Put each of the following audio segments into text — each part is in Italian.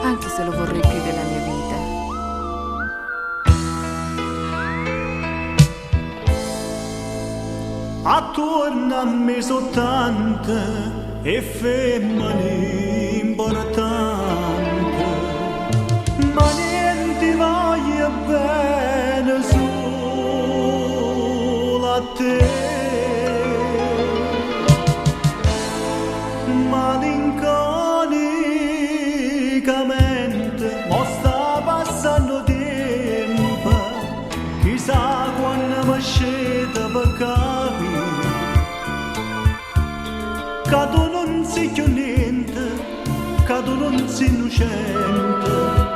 anche se lo vorrei più della mia vita. Attorno a me sono tante e femmine importanti, ma niente voglio bene solo a te. Malinconicamente mo sta passando tempo, chissà quando mi scende per capire che tu non sei più niente, che tu non sei innocente.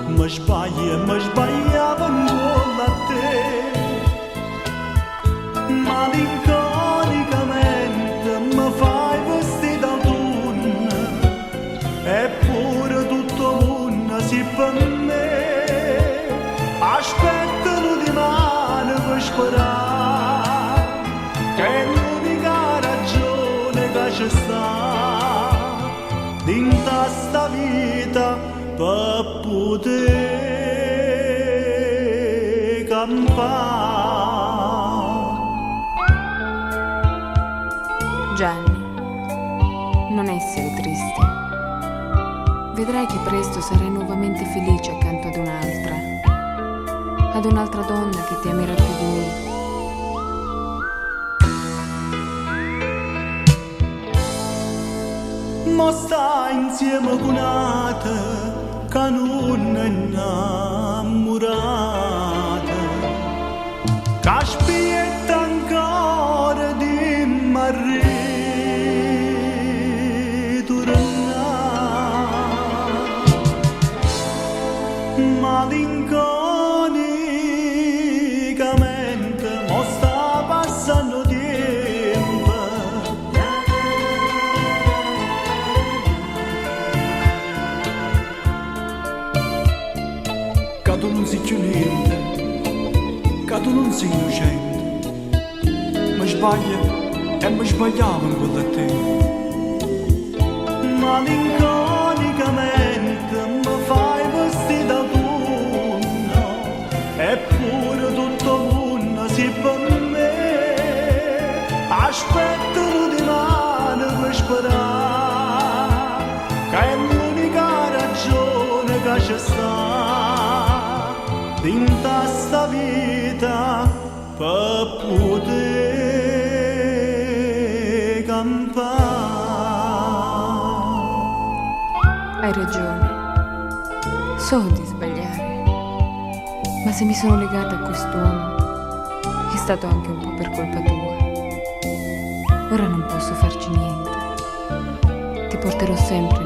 Mi sbagliavo ancora a te. Malinconicamente mi fai vestire d'autunno, eppure tutto mondo si per me. Aspettano di mano per sperare, che è l'unica ragione che ci sta dentro sta vita per poter campare. Gianni, non essere triste. Vedrai che presto sarai nuovamente felice accanto ad un'altra donna che ti amerà più di me. Ma sta insieme con un'altra che non è innamorata, che aspetta ancora di ritornare. Malinconicamente mo sta passando tempo, che tu non sei più niente, che tu non sei innocente. Mi sbaglio e mi sbagliavo in quello a te. Malinconicamente mi fai vestire d'autunno, eppure tutto mondo si per me. Aspettano di mano per sperare, che è l'unica ragione che ci sta dentro sta vita per poter campare. Hai ragione, so di sbagliare, ma se mi sono legata a quest'uomo è stato anche un po' per colpa tua. Ora non posso farci niente, ti porterò sempre